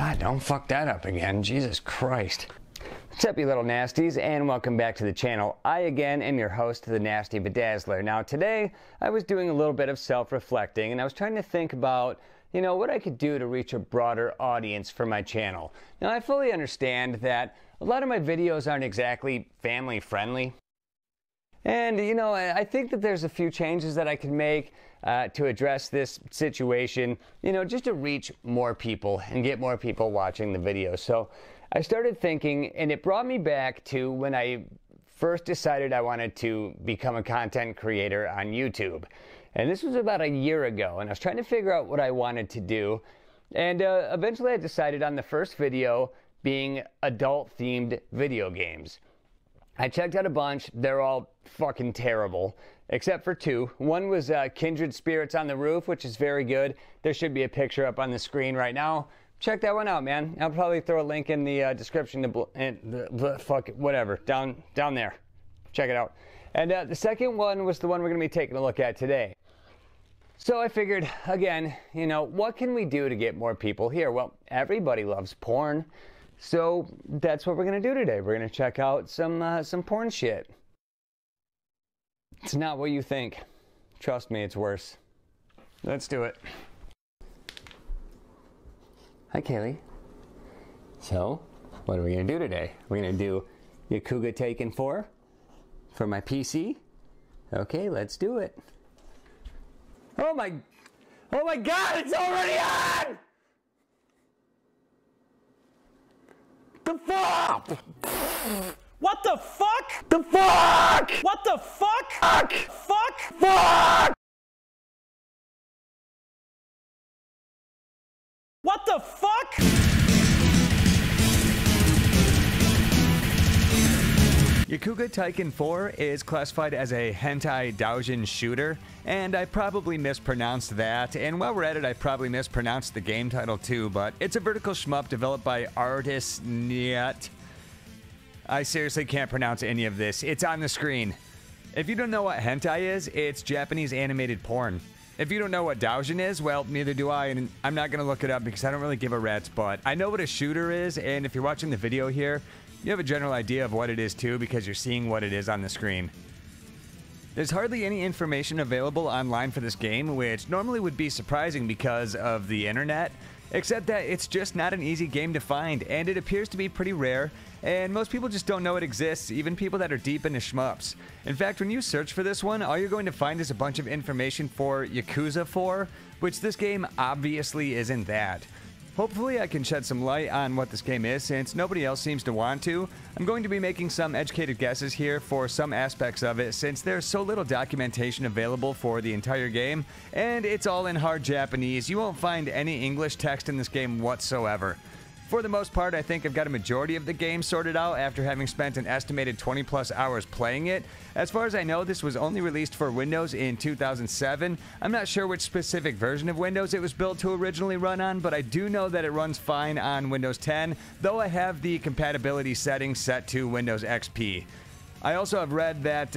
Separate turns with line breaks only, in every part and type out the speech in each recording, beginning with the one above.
God, don't fuck that up again. Jesus Christ. What's up, you little nasties, and welcome back to the channel. I again am your host, the Nasty Bedazzler. Now today, I was doing a little bit of self-reflecting, and I was trying to think about, you know, what I could do to reach a broader audience for my channel. Now I fully understand that a lot of my videos aren't exactly family friendly. And, you know, I think that there's a few changes that I can make to address this situation, you know, just to reach more people and get more people watching the video. So I started thinking, and it brought me back to when I first decided I wanted to become a content creator on YouTube. And this was about a year ago, and I was trying to figure out what I wanted to do. And eventually I decided on the first video being adult-themed video games. I checked out a bunch. They're all fucking terrible, except for two. One was Kindred Spirits on the Roof, which is very good. There should be a picture up on the screen right now. Check that one out, man. I'll probably throw a link in the description whatever, down there. Check it out. And the second one was the one we're going to be taking a look at today. So I figured, again, you know, what can we do to get more people here? Well, everybody loves porn. So that's what we're going to do today. We're going to check out some porn shit. It's not what you think. Trust me, it's worse. Let's do it. Hi, Kaylee. So, what are we going to do today? We're going to do Yakouga Taiken 4 for my PC. Okay, let's do it. Oh my God, it's already on! The fuck?
What the fuck?
The fuck?
What the fuck?
Fuck!
Fuck?
Fuck!
What the fuck?
Yakouga Taiken 4 is classified as a Hentai Doujin shooter, and I probably mispronounced that, and while we're at it, I probably mispronounced the game title too, but it's a vertical shmup developed by artist Niet. I seriously can't pronounce any of this. It's on the screen. If you don't know what hentai is, it's Japanese animated porn. If you don't know what Doujin is, well, neither do I, and I'm not going to look it up because I don't really give a rat's butt. I know what a shooter is, and if you're watching the video here, you have a general idea of what it is too because you're seeing what it is on the screen. There's hardly any information available online for this game, which normally would be surprising because of the internet, except that it's just not an easy game to find, and it appears to be pretty rare, and most people just don't know it exists, even people that are deep into shmups. In fact, when you search for this one, all you're going to find is a bunch of information for Yakuza 4, which this game obviously isn't that. Hopefully I can shed some light on what this game is since nobody else seems to want to. I'm going to be making some educated guesses here for some aspects of it since there's so little documentation available for the entire game, and it's all in hard Japanese. You won't find any English text in this game whatsoever. For the most part, I think I've got a majority of the game sorted out after having spent an estimated 20 plus hours playing it. As far as I know, this was only released for Windows in 2007. I'm not sure which specific version of Windows it was built to originally run on, but I do know that it runs fine on Windows 10, though I have the compatibility settings set to Windows XP. I also have read that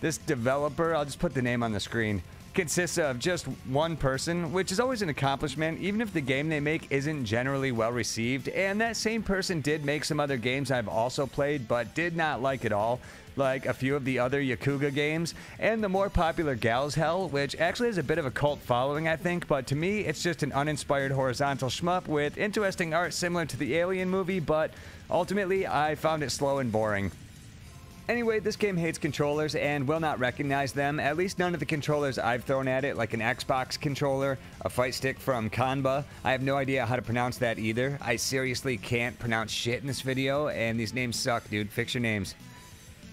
this developer, I'll just put the name on the screen, consists of just one person, which is always an accomplishment, even if the game they make isn't generally well received. And that same person did make some other games I've also played, but did not like at all, like a few of the other Yakouga games, and the more popular Gal's Hell, which actually has a bit of a cult following, I think, but to me, it's just an uninspired horizontal shmup with interesting art similar to the Alien movie, but ultimately, I found it slow and boring. Anyway, this game hates controllers and will not recognize them, at least none of the controllers I've thrown at it, like an Xbox controller, a fight stick from Kanba. I have no idea how to pronounce that either. I seriously can't pronounce shit in this video, and these names suck, dude. Fix your names.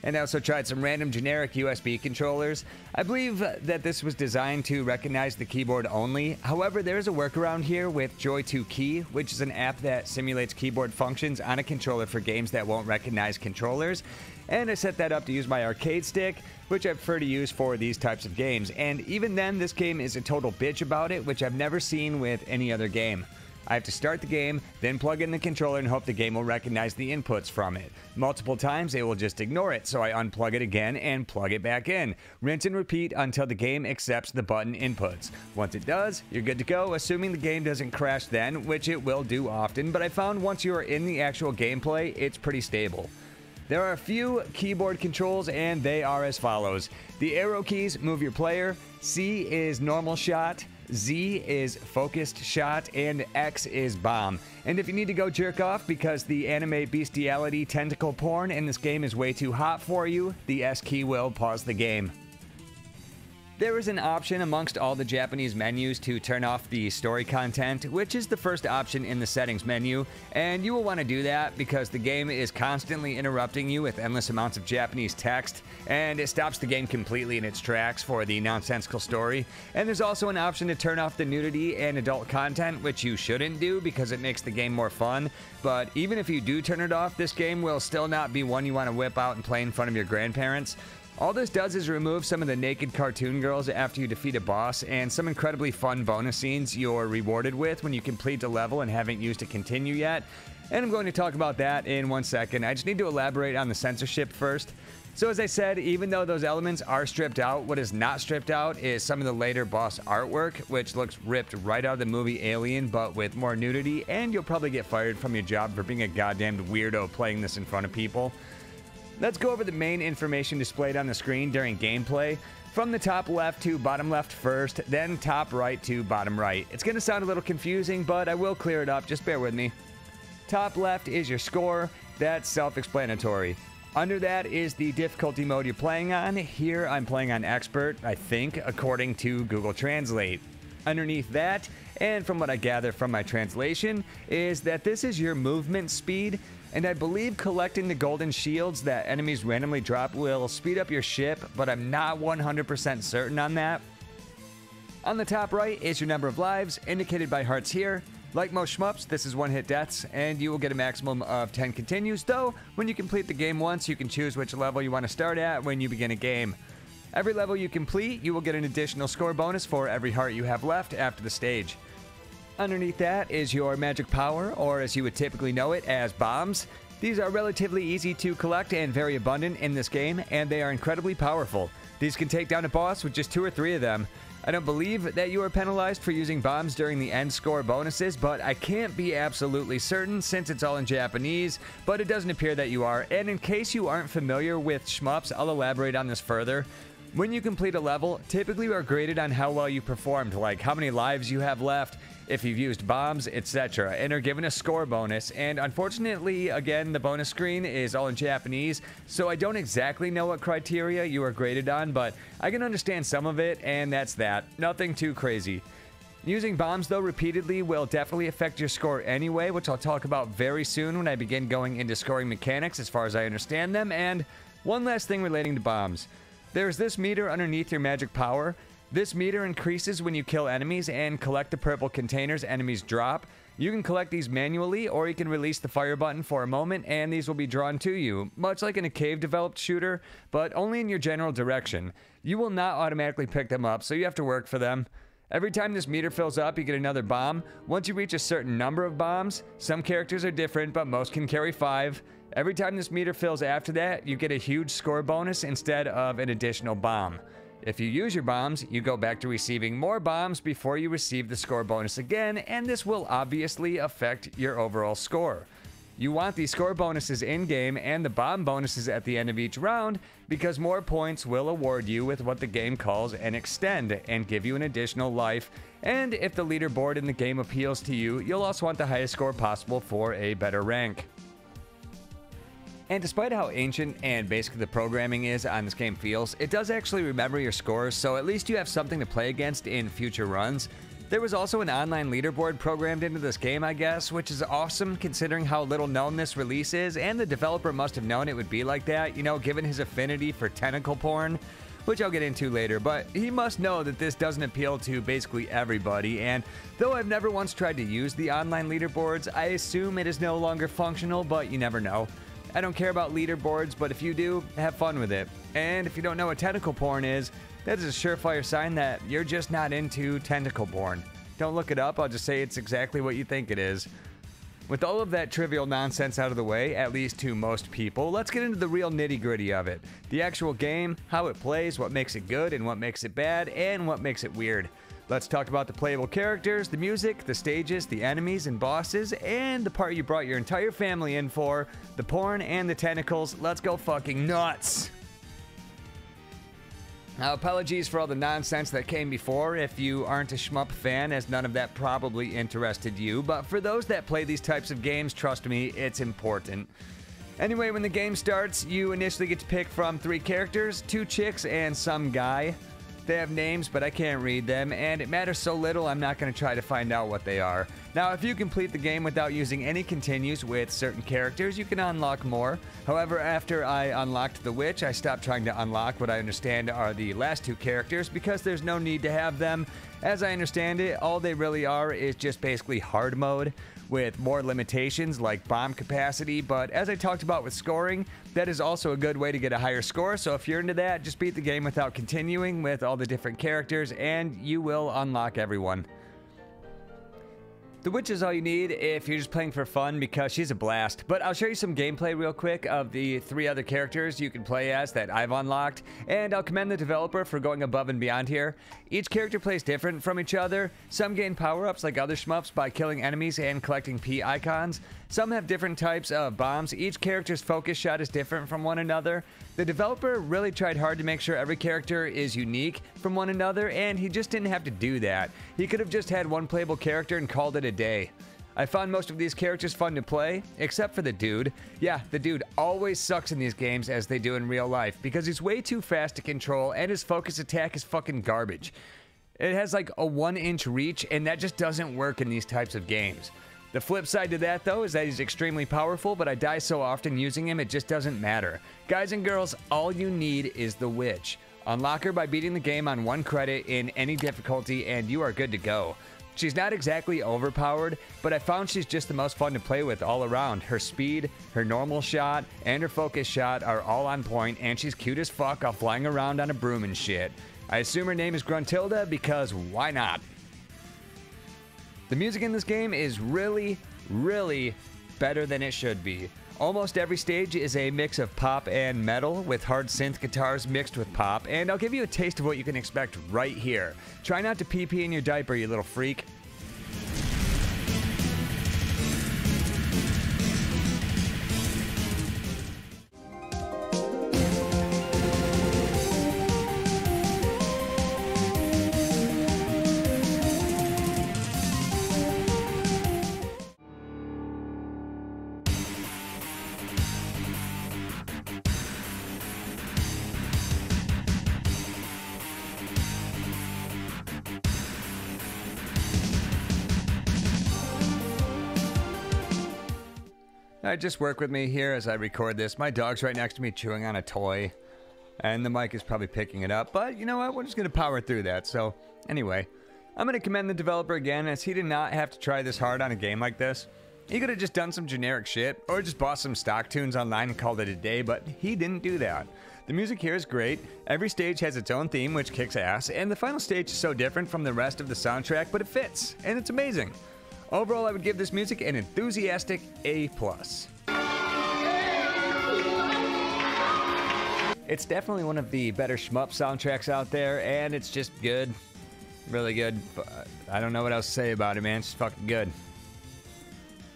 And I also tried some random generic USB controllers. I believe that this was designed to recognize the keyboard only. However, there is a workaround here with Joy2Key, which is an app that simulates keyboard functions on a controller for games that won't recognize controllers. And I set that up to use my arcade stick, which I prefer to use for these types of games. And even then, this game is a total bitch about it, which I've never seen with any other game. I have to start the game, then plug in the controller and hope the game will recognize the inputs from it. Multiple times it will just ignore it, so I unplug it again and plug it back in. Rinse and repeat until the game accepts the button inputs. Once it does, you're good to go, assuming the game doesn't crash then, which it will do often, but I found once you are in the actual gameplay, it's pretty stable. There are a few keyboard controls, and they are as follows. The arrow keys move your player, C is normal shot, Z is focused shot, and X is bomb. And if you need to go jerk off because the anime bestiality tentacle porn in this game is way too hot for you, the S key will pause the game. There is an option amongst all the Japanese menus to turn off the story content, which is the first option in the settings menu, and you will want to do that because the game is constantly interrupting you with endless amounts of Japanese text, and it stops the game completely in its tracks for the nonsensical story. And there's also an option to turn off the nudity and adult content, which you shouldn't do because it makes the game more fun, but even if you do turn it off, this game will still not be one you want to whip out and play in front of your grandparents. All this does is remove some of the naked cartoon girls after you defeat a boss, and some incredibly fun bonus scenes you're rewarded with when you complete the level and haven't used to continue yet. And I'm going to talk about that in 1 second. I just need to elaborate on the censorship first. So as I said, even though those elements are stripped out, what is not stripped out is some of the later boss artwork, which looks ripped right out of the movie Alien, but with more nudity, and you'll probably get fired from your job for being a goddamned weirdo playing this in front of people. Let's go over the main information displayed on the screen during gameplay. From the top left to bottom left first, then top right to bottom right. It's going to sound a little confusing, but I will clear it up, just bear with me. Top left is your score, that's self-explanatory. Under that is the difficulty mode you're playing on. Here I'm playing on Expert, I think, according to Google Translate. Underneath that, and from what I gather from my translation, is that this is your movement speed, and I believe collecting the golden shields that enemies randomly drop will speed up your ship, but I'm not 100% certain on that. On the top right is your number of lives, indicated by hearts here. Like most shmups, this is one-hit deaths, and you will get a maximum of 10 continues, though when you complete the game once, you can choose which level you want to start at when you begin a game. Every level you complete, you will get an additional score bonus for every heart you have left after the stage. Underneath that is your magic power, or as you would typically know it as bombs. These are relatively easy to collect and very abundant in this game, and they are incredibly powerful. These can take down a boss with just 2 or 3 of them. I don't believe that you are penalized for using bombs during the end score bonuses, but I can't be absolutely certain since it's all in Japanese, but it doesn't appear that you are. And in case you aren't familiar with shmups, I'll elaborate on this further. When you complete a level, typically you are graded on how well you performed, like how many lives you have left, if you've used bombs, etc., and are given a score bonus. And unfortunately, again, the bonus screen is all in Japanese, so I don't exactly know what criteria you are graded on, but I can understand some of it, and that's that. Nothing too crazy. Using bombs, though, repeatedly will definitely affect your score anyway, which I'll talk about very soon when I begin going into scoring mechanics as far as I understand them. And one last thing relating to bombs. There's this meter underneath your magic power. This meter increases when you kill enemies and collect the purple containers enemies drop. You can collect these manually, or you can release the fire button for a moment and these will be drawn to you, much like in a cave-developed shooter, but only in your general direction. You will not automatically pick them up, so you have to work for them. Every time this meter fills up, you get another bomb. Once you reach a certain number of bombs, some characters are different, but most can carry 5. Every time this meter fills after that, you get a huge score bonus instead of an additional bomb. If you use your bombs, you go back to receiving more bombs before you receive the score bonus again, and this will obviously affect your overall score. You want these score bonuses in-game and the bomb bonuses at the end of each round because more points will award you with what the game calls an extend and give you an additional life, and if the leaderboard in the game appeals to you, you'll also want the highest score possible for a better rank. And despite how ancient and basic the programming is on this game feels, it does actually remember your scores, so at least you have something to play against in future runs. There was also an online leaderboard programmed into this game, I guess, which is awesome considering how little known this release is, and the developer must have known it would be like that, you know, given his affinity for tentacle porn, which I'll get into later, but he must know that this doesn't appeal to basically everybody, and though I've never once tried to use the online leaderboards, I assume it is no longer functional, but you never know. I don't care about leaderboards, but if you do, have fun with it. And if you don't know what tentacle porn is, that is a surefire sign that you're just not into tentacle porn. Don't look it up, I'll just say it's exactly what you think it is. With all of that trivial nonsense out of the way, at least to most people, let's get into the real nitty-gritty of it. The actual game, how it plays, what makes it good and what makes it bad, and what makes it weird. Let's talk about the playable characters, the music, the stages, the enemies and bosses, and the part you brought your entire family in for, the porn and the tentacles. Let's go fucking nuts! Now, apologies for all the nonsense that came before if you aren't a shmup fan, as none of that probably interested you, but for those that play these types of games, trust me, it's important. Anyway, when the game starts, you initially get to pick from 3 characters, 2 chicks and some guy. They have names, but I can't read them, and it matters so little I'm not going to try to find out what they are. Now, if you complete the game without using any continues with certain characters, you can unlock more. However, after I unlocked the witch, I stopped trying to unlock what I understand are the last 2 characters because there's no need to have them. As I understand it, all they really are is just basically hard mode with more limitations like bomb capacity, but as I talked about with scoring, that is also a good way to get a higher score, so if you're into that, just beat the game without continuing with all the different characters and you will unlock everyone. The witch is all you need if you're just playing for fun because she's a blast. But I'll show you some gameplay real quick of the 3 other characters you can play as that I've unlocked. And I'll commend the developer for going above and beyond here. Each character plays different from each other. Some gain power-ups like other shmups by killing enemies and collecting P icons. Some have different types of bombs. Each character's focus shot is different from one another. The developer really tried hard to make sure every character is unique from one another, and he just didn't have to do that. He could have just had one playable character and called it a day. I found most of these characters fun to play, except for the dude. Yeah, the dude always sucks in these games as they do in real life, because he's way too fast to control, and his focus attack is fucking garbage. It has like a 1-inch reach, and that just doesn't work in these types of games. The flip side to that, though, is that he's extremely powerful, but I die so often using him, it just doesn't matter. Guys and girls, all you need is the witch. Unlock her by beating the game on 1 credit in any difficulty, and you are good to go. She's not exactly overpowered, but I found she's just the most fun to play with all around. Her speed, her normal shot, and her focus shot are all on point, and she's cute as fuck while flying around on a broom and shit. I assume her name is Gruntilda because why not? The music in this game is really, really better than it should be. Almost every stage is a mix of pop and metal with hard synth guitars mixed with pop, and I'll give you a taste of what you can expect right here. Try not to pee in your diaper, you little freak. Just work with me here as I record this. My dog's right next to me chewing on a toy, and the mic is probably picking it up, but you know what? We're just going to power through that. So anyway, I'm going to commend the developer again, as he did not have to try this hard on a game like this. He could have just done some generic shit, or just bought some stock tunes online and called it a day, but he didn't do that. The music here is great. Every stage has its own theme, which kicks ass, and the final stage is so different from the rest of the soundtrack, but it fits, and it's amazing. Overall, I would give this music an enthusiastic A+. It's definitely one of the better shmup soundtracks out there, and it's just good. Really good. I don't know what else to say about it, man. It's just fucking good.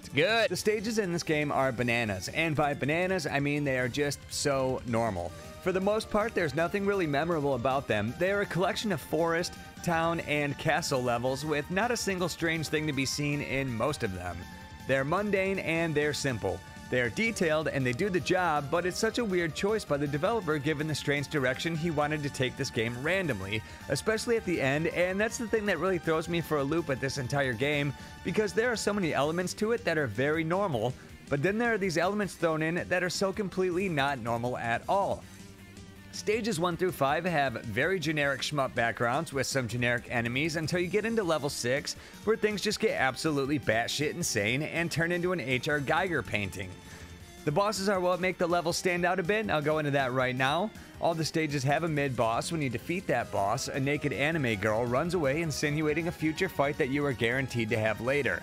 It's good. The stages in this game are bananas, and by bananas, I mean they are just so normal. For the most part, there's nothing really memorable about them. They are a collection of forest, town, and castle levels with not a single strange thing to be seen in most of them. They're mundane and they're simple. They're detailed and they do the job, but it's such a weird choice by the developer given the strange direction he wanted to take this game randomly, especially at the end, and that's the thing that really throws me for a loop at this entire game, because there are so many elements to it that are very normal, but then there are these elements thrown in that are so completely not normal at all. Stages 1 through 5 have very generic shmup backgrounds with some generic enemies until you get into level 6, where things just get absolutely batshit insane and turn into an H.R. Geiger painting. The bosses are what make the level stand out a bit, and I'll go into that right now. All the stages have a mid-boss. When you defeat that boss, a naked anime girl runs away, insinuating a future fight that you are guaranteed to have later.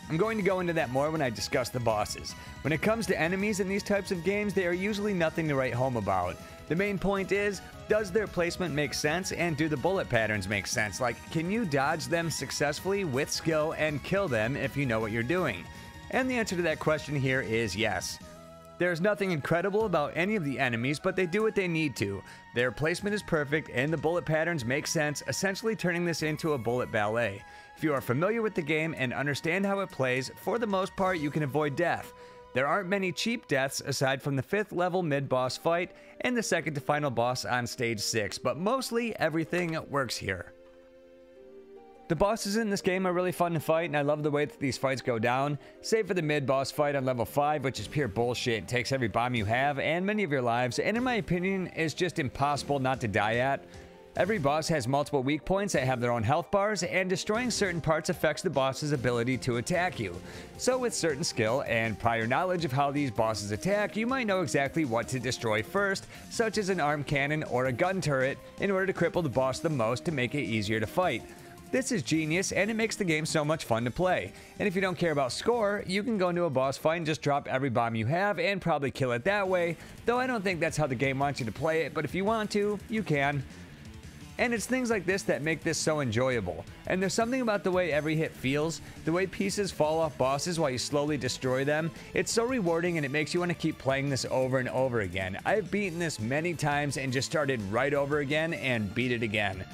I'm going to go into that more when I discuss the bosses. When it comes to enemies in these types of games, they are usually nothing to write home about. The main point is, does their placement make sense, and do the bullet patterns make sense? Like, can you dodge them successfully with skill and kill them if you know what you're doing? And the answer to that question here is yes. There's nothing incredible about any of the enemies, but they do what they need to. Their placement is perfect, and the bullet patterns make sense, essentially turning this into a bullet ballet. If you are familiar with the game and understand how it plays, for the most part you can avoid death. There aren't many cheap deaths aside from the 5th level mid-boss fight and the second to final boss on stage 6, but mostly everything works here. The bosses in this game are really fun to fight, and I love the way that these fights go down, save for the mid-boss fight on level 5, which is pure bullshit. It takes every bomb you have and many of your lives, and in my opinion is just impossible not to die at. Every boss has multiple weak points that have their own health bars, and destroying certain parts affects the boss's ability to attack you. So with certain skill and prior knowledge of how these bosses attack, you might know exactly what to destroy first, such as an arm cannon or a gun turret, in order to cripple the boss the most to make it easier to fight. This is genius, and it makes the game so much fun to play. And if you don't care about score, you can go into a boss fight and just drop every bomb you have and probably kill it that way, though I don't think that's how the game wants you to play it, but if you want to, you can. And it's things like this that make this so enjoyable. And there's something about the way every hit feels, the way pieces fall off bosses while you slowly destroy them. It's so rewarding, and it makes you want to keep playing this over and over again. I've beaten this many times and just started right over again and beat it again.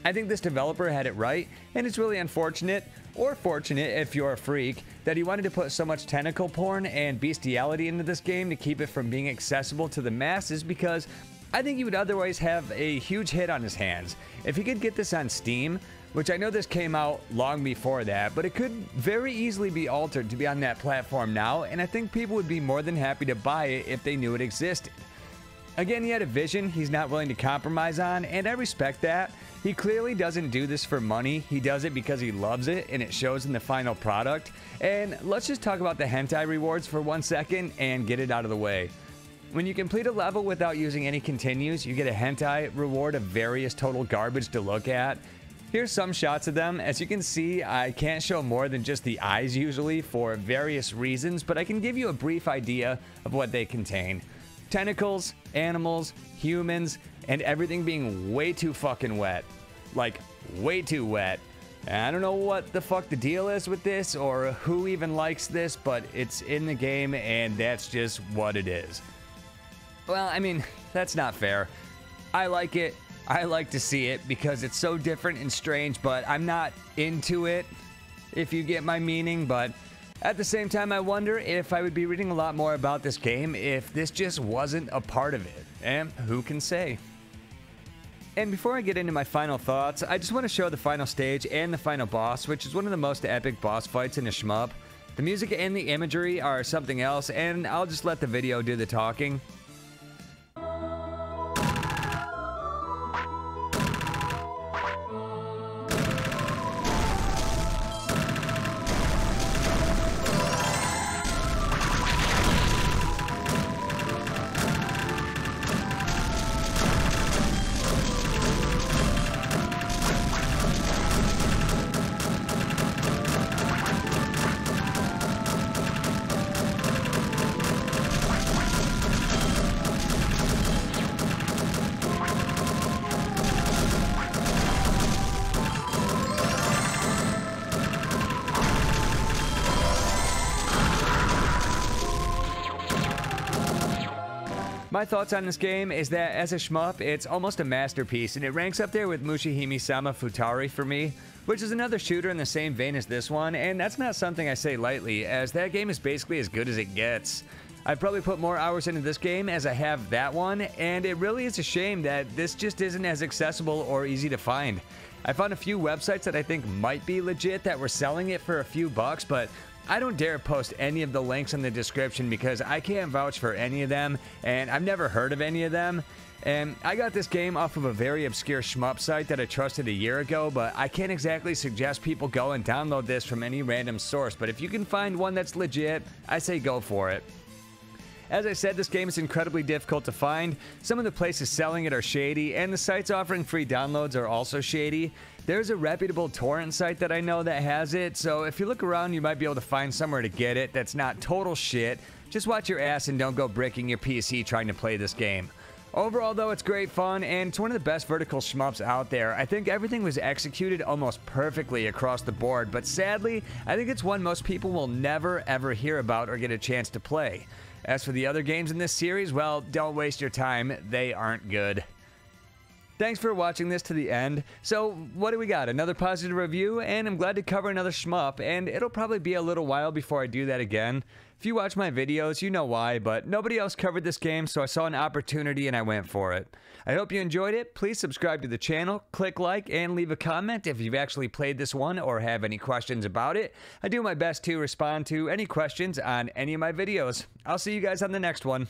I think this developer had it right, and it's really unfortunate, or fortunate if you're a freak, that he wanted to put so much tentacle porn and bestiality into this game to keep it from being accessible to the masses, because I think he would otherwise have a huge hit on his hands. If he could get this on Steam, which I know this came out long before that, but it could very easily be altered to be on that platform now, and I think people would be more than happy to buy it if they knew it existed. Again, he had a vision he's not willing to compromise on, and I respect that. He clearly doesn't do this for money. He does it because he loves it, and it shows in the final product. And let's just talk about the hentai rewards for 1 second and get it out of the way. When you complete a level without using any continues, you get a hentai reward of various total garbage to look at. Here's some shots of them. As you can see, I can't show more than just the eyes usually for various reasons, but I can give you a brief idea of what they contain. Tentacles, animals, humans, and everything being way too fucking wet. Like, way too wet. And I don't know what the fuck the deal is with this or who even likes this, but it's in the game and that's just what it is. Well, I mean, that's not fair. I like it. I like to see it because it's so different and strange, but I'm not into it, if you get my meaning. But at the same time, I wonder if I would be reading a lot more about this game if this just wasn't a part of it. And who can say? And before I get into my final thoughts, I just want to show the final stage and the final boss, which is one of the most epic boss fights in a shmup. The music and the imagery are something else, and I'll just let the video do the talking. My thoughts on this game is that as a shmup, it's almost a masterpiece, and it ranks up there with Mushihime-sama Futari for me, which is another shooter in the same vein as this one, and that's not something I say lightly, as that game is basically as good as it gets. I've probably put more hours into this game as I have that one, and it really is a shame that this just isn't as accessible or easy to find. I found a few websites that I think might be legit that were selling it for a few bucks, but I don't dare post any of the links in the description because I can't vouch for any of them, and I've never heard of any of them. And I got this game off of a very obscure shmup site that I trusted a year ago, but I can't exactly suggest people go and download this from any random source. But if you can find one that's legit, I say go for it. As I said, this game is incredibly difficult to find. Some of the places selling it are shady, and the sites offering free downloads are also shady. There's a reputable torrent site that I know that has it, so if you look around, you might be able to find somewhere to get it that's not total shit. Just watch your ass and don't go breaking your PC trying to play this game. Overall, though, it's great fun, and it's one of the best vertical shmups out there. I think everything was executed almost perfectly across the board, but sadly, I think it's one most people will never ever hear about or get a chance to play. As for the other games in this series, well, don't waste your time. They aren't good. Thanks for watching this to the end. So, what do we got? Another positive review, and I'm glad to cover another shmup, and it'll probably be a little while before I do that again. If you watch my videos, you know why, but nobody else covered this game, so I saw an opportunity and I went for it. I hope you enjoyed it. Please subscribe to the channel, click like, and leave a comment if you've actually played this one or have any questions about it. I do my best to respond to any questions on any of my videos. I'll see you guys on the next one.